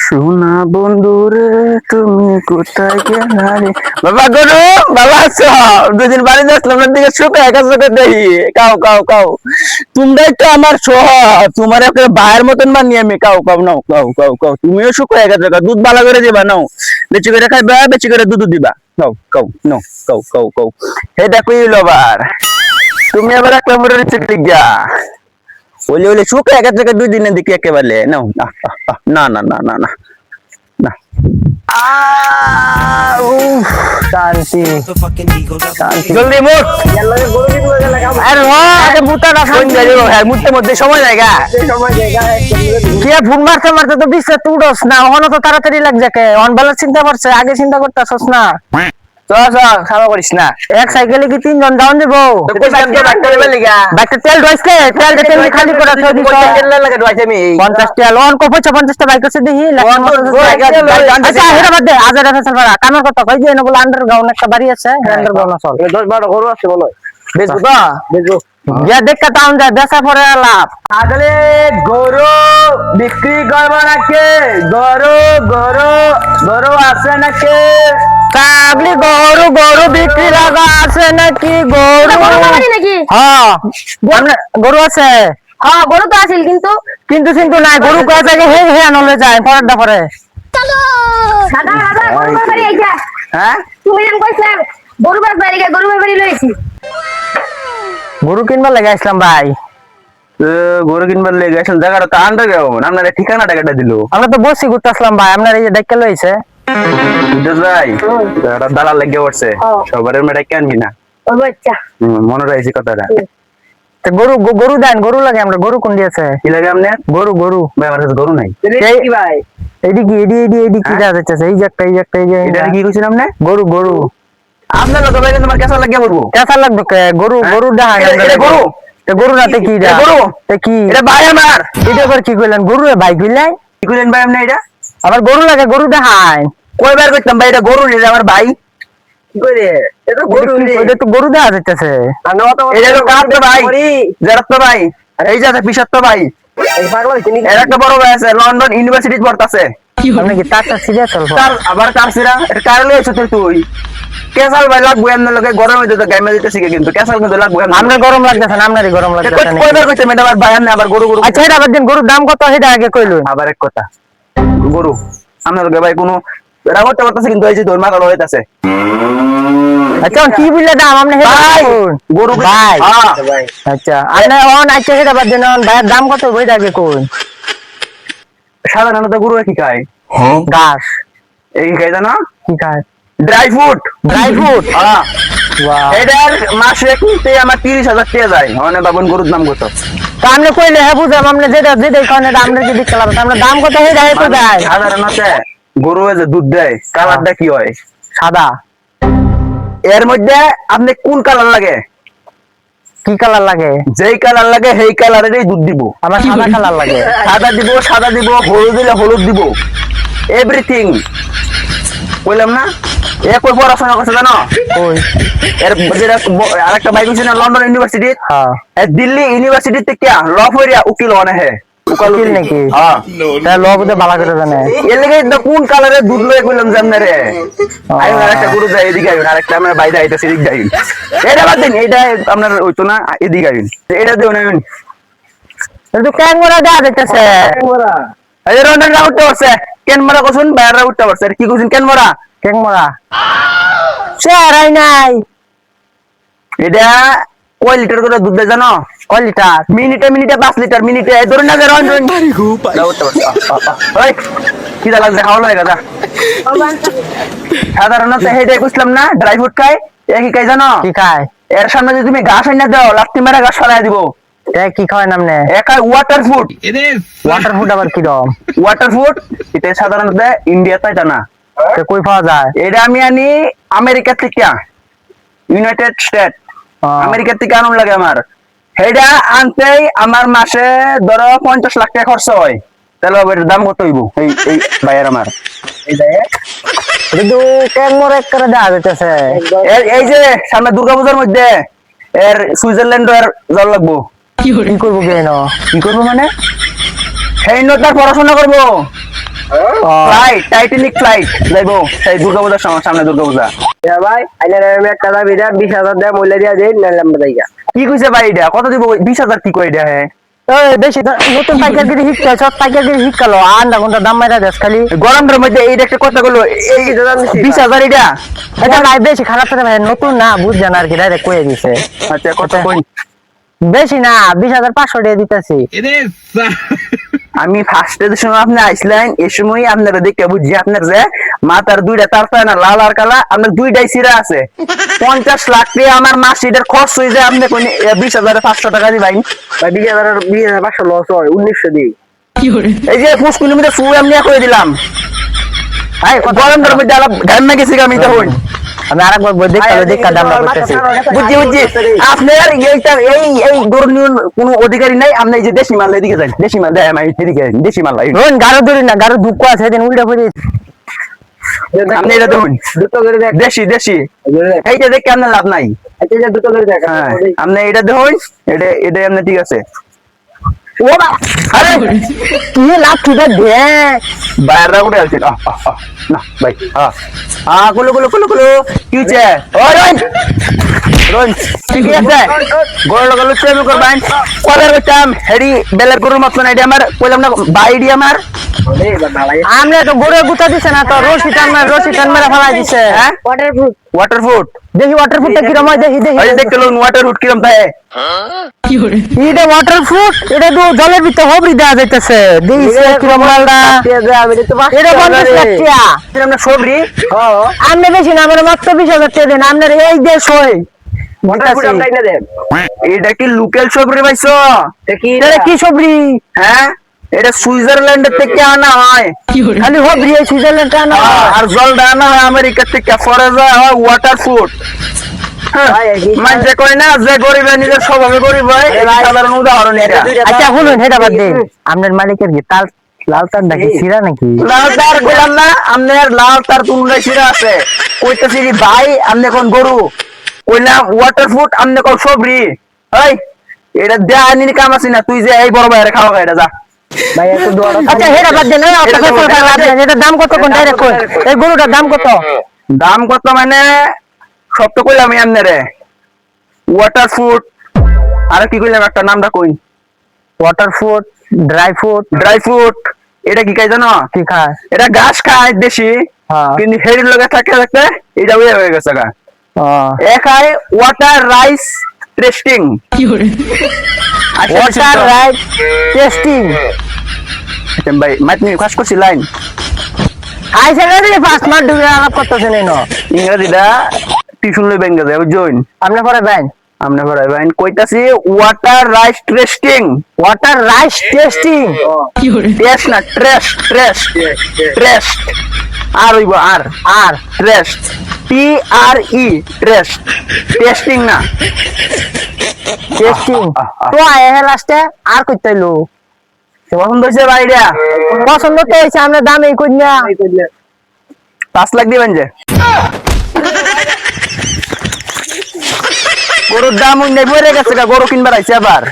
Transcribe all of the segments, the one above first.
সোনা বন্ধুরে তুমি কোথায় গেলে? বাবা গরু, বাবা আছো? দুদিন বাড়িতে আসলাম, দিকে শুকে একা চোখে দেখি। কাও কাও কাও, তোমরাই তো আমার সহ, তোমার একটা ভাইয়ের মতন বানিয়ে আমি। কাও কাও নাও, কাও কাও কাও, তুমিও শুকো একা চোখে। দুধ ভালো করে দিবা, নাও বেশি করে খাইবা, বেশি করে দুধ দিবা। কাও কাও নাও, কাও কাও কাও। হে দেখো আবার তুমি আবার একটা মোটর চিঠি গিয়া ওলে ওলে শুকে একা চোখে 2 দিনের দিকে একেবারে নাও। না না না না না না। শান্তি শান্তি, জলদি মুখ। আরে আগে মুতাটা ফোন দিও, হ্যাঁ মুততে মধ্যে সময় লাগা। কি ফোন মারতে মারতে তো বিছে তুড়স না, হন তো তাড়াতাড়ি লাগ যাকে। অন বালা চিন্তা করছে, আগে চিন্তা করতাছস না। চল চল, খাওয়া করিস না। এক সাইকেলে কি 3 জন যাওন দেব? বাইকটা তেল ঢাইছে, তেল খালি করে থই দিছ। তেল লাগে ঢাইছে আমি 50 তেল অন কো 50 টা বাইক আছে দেখি। আচ্ছা হেরা বাদ দে, আজার আছে চলবা। কামের কথা কই যে নবল আন্ডারগ্রাউন্ড একটা বাড়ি আছে, আন্ডারগ্রাউন্ড আছে। 10-12 গরু আছে বলো। বেচবো তো? বেচবো। গিয়া দেখা টাউন যা, বেচা পরে লাভ। আগলে গরু বিক্রি করব নাকি? গরু গরু গরু আছে নাকি? কাবলি গরু গরু বিক্রি লাগা আছে নাকি? গরু নাকি? হ্যাঁ গরু আছে। হ্যাঁ গরু তো আছিল, কিন্তু কিন্তু কিন্তু নাই, গরু কয় জায়গা হে হে আনলে যায় পরেরটা পরে। দাদা দাদা গরু বাড়ি আইছা। হ্যাঁ তুমি যেন কইছিলা গরু বাড়ি লইছি। গরু কিনবার লাগে আসলাম ভাই। গরু কিনবার লেগে আসলাম, জায়গাটা তো আন্ডারগ্রাউন্ড। আপনার ঠিকানাটা কেটে দিল। আমরা তো বসি ঘুরতে আসলাম ভাই, আপনার এই যে ডাক্কা লইছে ভাই, দালাল লেগে পড়ছে। সবার মেয়েটা কেনবি না, আচ্ছা মনে রাখছি কথাটা। গরু গরু দেন, গরু লাগে। আমরা গরু কোন দিয়েছে? কি লাগে আপনার? গরু গরু ভাই, আমার কাছে গরু নাই। কি ভাই এদিকে এডি কি দেওয়া যাচ্ছে? এই যে একটা এই যে এটা কি কইছেন আপনি? গরু গরু আপনার লোক ভাই, তোমার কেসা লাগিয়ে পড়বো। কেসা লাগবে কে? গরু গরু দেখায়। এটা গরু, এটা গরু নাতে কি এটা? গরু এ কি? এটা ভাই আমার। এটা আবার কি কইলেন? গরু ভাই কইলেন? কি কইলেন ভাই আপনি? এটা আবার গরু লাগে, গরু দেখায়। কয়বার কইতাম ভাই এটা গরু নেই, আমার ভাই। কি কইরে? এটা গরু নেই, এটা তো গরু দেখা যাচ্ছে। এটা তো কাট তো ভাই, জেরাত তো ভাই, এই যে পিছত তো ভাই। এই পাগল তিনি এর একটা বড় ভাই আছে, লন্ডন ইউনিভার্সিটিতে পড়তাছে। আপনি কি টাটা সিরিয়া চলবো? তার আবার কার সিরা এটা কারলে এসে তুই কেসাল ভাই লাগবো এমন লোকে গরম হইতে তো গাইমা দিতে শিখে, কিন্তু কেসাল কিন্তু লাগবো। আমরা গরম লাগতেছে না, আপনারই গরম লাগতেছে। কয়বার কইছে ম্যাডাম আর ভাই আপনি আবার গরু গরু। আচ্ছা এটা আবার দিন, গরুর দাম কত সেটা আগে কইলুন। আবার এক কথা, গরু আপনার লোকে ভাই কোনো এরা করতে পারতেছে, কিন্তু এই যে তোর মাথা লইতাছে। আচ্ছা কি বললে দাম আপনি? ভাই গরু ভাই, হ্যাঁ আচ্ছা আপনি অন আচ্ছা সেটা বাদ দেন। ভাইয়ের দাম কত বইটা আগে কোন? সাধারণত গরু কি খায়? ঘাস। এই খায় জানো? কি খায়? Dry fruit. ড্রাই ফ্রুট হ্যাঁ। এটার মাসে কিনতে আমার 30,000 টাকা যায়। মানে বাবন গরুর দাম কত? তা আপনি কইলে হ্যাঁ বুঝাম, আপনি যেটা যেটাই খান এটা আমরা কি দিতে লাগবে? আমরা দাম কত হয়ে যায় তো যায়। সাধারণত গরু যে দুধ দেয় কালারটা কি হয়? সাদা। এর মধ্যে আপনি কোন কালার লাগে? কি কালার লাগে? যেই কালার লাগে সেই কালারেরই দুধ দিব। আমার সাদা কালার লাগে। সাদা দিব, সাদা দিব, হলুদ দিলে হলুদ দিব, এভরিথিং। কইলাম না এ কই পড়াশোনা করছে জানো? কই এর যেটা আরেকটা ভাই কইছে না লন্ডন ইউনিভার্সিটি, হ্যাঁ দিল্লি ইউনিভার্সিটি থেকে ল পড়িয়া উকিল হনে হে। উকিল নাকি? হ্যাঁ তা ল বুঝে ভালো করে জানে। এর লাগি কোন কালারের দুধ লয়ে কইলাম জাননে রে। আই আরেকটা গরু যায় এদিকে আইন, আরেকটা আমরা বাইরে আইতাছি এদিকে যাই। এটা বাদ দিন, এটা আপনার হইতো না, এদিকে আইন। এটা দেও না আইন, কিন্তু ক্যাঙ্গোরা দেয়া যাইতেছে। ক্যাঙ্গোরা এই রন্ডন উঠতে পারছে। ক্যাঙ্গোরা কসুন বাইরে উঠতে পারছে। কি কইছেন ক্যাঙ্গোরা? ক্যাঙ্গোরা চেহারাই নাই। এটা কয় লিটার করে দুধ দেয় জানো? কয় লিটার? মিনিটে 5 লিটার। মিনিটে ধরুন না রন্ডন কি দা লাগছে খাওয়া লাগে। সাধারণত হেডে বুঝলাম না ড্রাই ফ্রুট খায়। এ কি খায় জানো? কি খায়? এর সামনে যদি তুমি ঘাস এনে দাও লাত্তি মেরে ঘাস ফেলাই দিব। কি খাওয়ায় নামনে? একাই ওয়াটার ফুড। ওয়াটার ফুড আবার কি রকম? ওয়াটার ফুড এটা সাধারণত ইন্ডিয়াতে এটা না। কই পাওয়া যায়? এটা আমি আনি আমেরিকা থেকে, ইউনাইটেড স্টেট আমেরিকা থেকে আনুন লাগে আমার। সেটা আনতেই আমার মাসে ধরো 50 লাখ টাকা খরচ হয়। তাহলে এর দাম কত হইব? এই এই ভাইয়ের আমার কিন্তু ক্যাঙ্গোর এক করে দেওয়া যাইতেছে। এই যে সামনে দুর্গাপূজার মধ্যে এর সুইজারল্যান্ড এর জল লাগবো। কি করবো কেন? কি করবো মানে সেই তার পড়াশোনা করবো ফ্লাইট টাইটানিক ফ্লাইট যাইবো সেই দুর্গাপূজার সামনে দুর্গাপূজা ভাই আইনার আমি একটা দাবি দেয় 20,000 দেয় মূল্য দিয়া দেই নাহলে আমরা যাইগা কি কইছে ভাই এটা কত দিব 20,000 কি কই এটা হ্যাঁ বেশি নতুন পাইকারগিরি শিখতে সব পাইকারগিরি শিখালো আন্ডা কোনটা দাম মাইরা দেশ খালি গরমের মধ্যে এই একটা কথা বললো এই 20,000 এটা এটা নাই বেশি খারাপ করে ভাই নতুন না বুঝছেন আর কি ডাইরেক্ট কয়ে দিছে আচ্ছা কত কই বেশি না 20,500 টাকা দিতেছি আমি ফার্স্টে যে সময় আপনি আইসলেন এই সময় আপনারা দেখে বুঝছি আপনার যে মাথার দুইটা তার পায় না লাল আর কালা আপনার দুইটাই সিরা আছে 50 লাখ টাকা আমার মাস এটার খরচ হয়ে যায় আপনি কোন 20,500 টাকা দিবেন ভাই 20,500 লস হয় 1900 দিই এই যে 5 কিলোমিটার ফুল আমি করে দিলাম ভাই গরমের মধ্যে আলাপ ঘামে গেছি আমি তখন আমি আরেকবার বই দেখা দাম করতেছি বুঝছি আপনার এইটা এই গরু নিয়ে কোনো অধিকারী নাই আপনি এই যে দেশি মাল এদিকে যান দেশি মাল দেয় আমি এদিকে দেশি মাল লাই রোন গারো ধরি না গারো দুঃখ আছে সেদিন উল্টা পড়ে আপনি এটা দেখুন দুটো করে দেখ দেশি দেশি এইটা দেখে আপনার লাভ নাই আচ্ছা যা দুটো করে দেখ হ্যাঁ আপনি এটা দেখুন এটা আপনি ঠিক আছে ও বা আরে কি লাভ ঠিক আছে দে বাইরে উঠে আসছে না ভাই গুলো কি হচ্ছে ও রোন রোন ঠিক আছে গরু গরু চেমি করবেন কলার বেটাম হেডি বেলের গরুর মতন আইডি আমার কইলাম না বাইডি আমার আমরা তো গরুর গুতা দিছে না তো রশি টান মেরে ফেলাই দিছে হ্যাঁ ওয়াটারপ্রুফ ওয়াটারপ্রুফ দেখি ওয়াটারপ্রুফটা কিরম হয় দেখি এই দেখতে লোন ওয়াটার রুট কিরম থাকে এটা ওয়াটারপ্রুফ এটা তো জলের ভিতর হবরি দেওয়া যাইতেছে দিছে কিরম মালটা আমি তো এটা 50 লাখ টাকা আমরা সবরি আপনি বেশি না আমার মাত্র 20,000 টাকা দেন আপনার এই দেশ হই এটা কি লোকাল সবরি পাইছো এটা কি সবরি হ্যাঁ এটা সুইজারল্যান্ডের থেকে আনা হয় খালি হবরি এই সুইজারল্যান্ড আনা আর জলটা আনা হয় আমেরিকা থেকে ফরেজা হয় ওয়াটার ফুড মানুষে কয় না যে গরিব নিজের স্বভাবে গরিব হয় সাধারণ উদাহরণ এটা আচ্ছা শুনুন সেটা বাদ দেন আপনার মালিকের কি তার লাল তার নাকি ছিড়া নাকি লাল তার বললাম না আপনার লাল তার কোনটাই ছিঁড়া আছে কইতেছি যে ভাই আপনি কোন গরু কইলাম ওয়াটার ফুড আপনি কোন সবরি এই এটা দেয়া নিনি কাম আছে না তুই যে এই বড় ভাইয়ের খাওয়া খাই এটা যা ভাই এত দোয়া আচ্ছা সেটা বাদ দেন এটার দাম কত কোন ডাইরেক্ট কই এই গরুটার দাম কত দাম কত মানে সব তো কইলাম আমি আপনারে ওয়াটার ফুড আর কি কইলাম একটা নামটা কই ওয়াটার ফুড ড্রাই ফুড এটা কি খাই জানো কি খায় এটা ঘাস খায় দেশি হ্যাঁ কিন্তু হেরির লগে থাকতে থাকতে এটা হয়ে গেছে গা এ খায় water rice testing water right testing ভাই মাতনি খাস করছি লাইন আইসা রে ফার্স্ট মার ডুবে আলাপ করতেছেন এনো ইংরেজিটা টিউশন লই বেঙ্গা যায় বুঝছেন আপনি পরে বেন আমরা পড়াই ভাই কইতাছি water rice testing water rice testing test না ট্রেস্ট আর হইব আর ট্রেস্ট TRE ট্রেস্ট টেস্টিং না টেস্টিং তো আয় লাস্টে আর কইতাইলো পছন্দ হয়েছে ভাইটা পছন্দ তো হইছে আমরা দাম এই কই না 5 লাখ দিবেন যে গরুর দাম উন্নয় বেড়ে গেছে গরু কিনবার আইছে আবার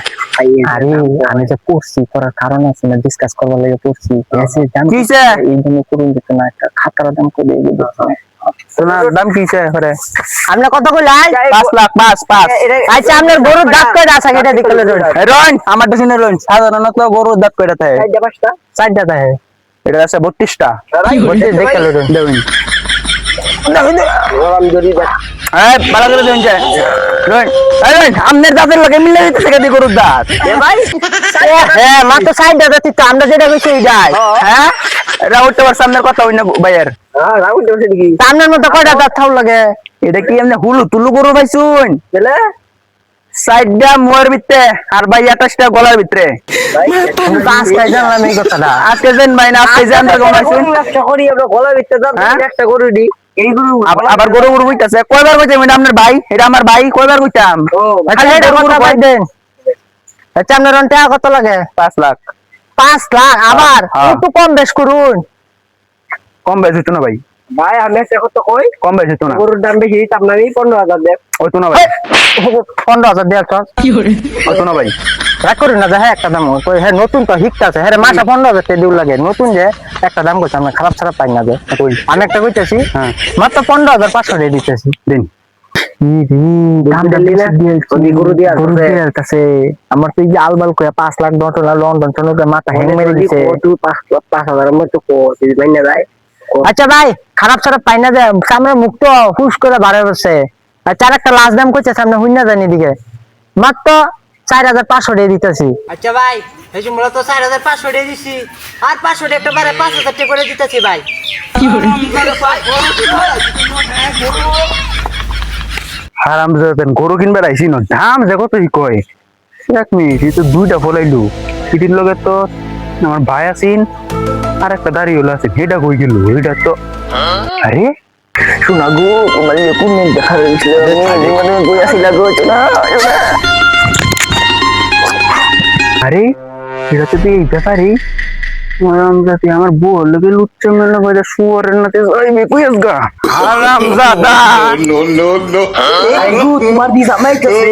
আরে আমি যে পড়ছি করার কারণ আছে না ডিসকাস করবার লাগে পড়ছি এসে দাম কিছে এই জন্য করুন দিত না একটা খাতার দাম করে দিয়ে দিত সোনার দাম কিছে করে আপনি কত কইলাই 5 লাখ 5 আচ্ছা আপনার গরুর দাঁত কয়টা আছে এটা দেখলে রন আমার দেশে রন সাধারণত গরুর দাঁত কয়টা থাকে 4টা থাকে এটা আছে 32টা 32 দেখলে দেখুন আমি ধরি এই ভালো করে দেন যায় রন এই আমনের দাঁতের লাগে মিলে দিতে থেকে দি গরুর দাঁত ভাই হ্যাঁ মাত্র 60টা দাঁত তো আমরা যেটা কইছি এইটাই হ্যাঁ রাউট ওর সামনের কথা হই না ভাইয়ার হ্যাঁ রাউন্ড হচ্ছে কি সামনের মতো কয়টা দাঁত থাও লাগে এটা কি এমনি হুলু তুলু গরু পাইছুন চলে সাইডটা মোয়ের ভিতরে আর ভাই 28টা গলার ভিতরে ভাই আজকে জানলাম এই কথাটা আজকে যেন ভাই না আজকে জানতে কমাইছুন একটা করি আমরা গলা ভিতরে দাম একটা গরু দি এই গরু আবার গরু গরু হইতাছে কয়বার কইতাম এটা আপনার ভাই এটা আমার ভাই কয়বার কইতাম ও আচ্ছা এটা কথা কই দেন আচ্ছা আপনার টাকা কত লাগে 5 লাখ 5 লাখ আবার হ্যাঁ। একটু কম বেশ করুন কম বেশি হতো না ভাই ভাই আমি একটা কথা কই, কম বেশি তো না গরুর দাম বেশি, আপনারই 15,000 দেন। ওই তো না ভাই 15,000 দেওয়া তো ওই তো না ভাই রাগ করি না যে হ্যাঁ একটা দাম কই হ্যাঁ নতুন তো হিকতাছে হ্যাঁ মাসে 15,000 টাকা দিউ লাগে নতুন যে একটা দাম কইছে আমরা খারাপ খারাপ পাই না যে কই আমি একটা কইতেছি হ্যাঁ মাত্র 15,500 টাকা দিতেছি দিন গরু দিয়ে আলতাছে আমার তো এই যে আলবাল কইয়া 5 লাখ ডলার লন্ডন টনকে মাথা হ্যাং মেরে দিছে 5,000 মতো কোটি মাইনা যায়। আচ্ছা ভাই খারাপ খারাপ পাই না যে সামনে মুখ তো হুশ করে বাড়ে বসে আর চার একটা লাস্ট দাম কইছে সামনে হুইনা জানি দিকে মাত্র 4,500 টাকা দিতেছি আচ্ছা ভাই এই যে মূলত 4,500 টাকা দিছি আর 500 টাকা একটা বারে 5,000 টাকা করে দিতেছি ভাই হারাম জাতেন গরু কিনবার আইছি না দাম যে কত কয় 1 মিনিট এই তো দুইটা ফলাইলু পিটির লগে তো আমার ভাই আছেন আর একটা দাঁড়িয়ে হলো আছে এটা কই গেল এটা তো আরে শোনা গো তোমার কোন দেখা হয়েছিল মানে কই আসিল গো না আরে এটা তো এই ব্যাপারে হারামজাদা আমার বউ লগে লুচ্চা মেলা কইরা শুয়ারের নাতে যাইবে কইস গা হারামজাদা No, no, no. I go তোমার দি জামাইতেছে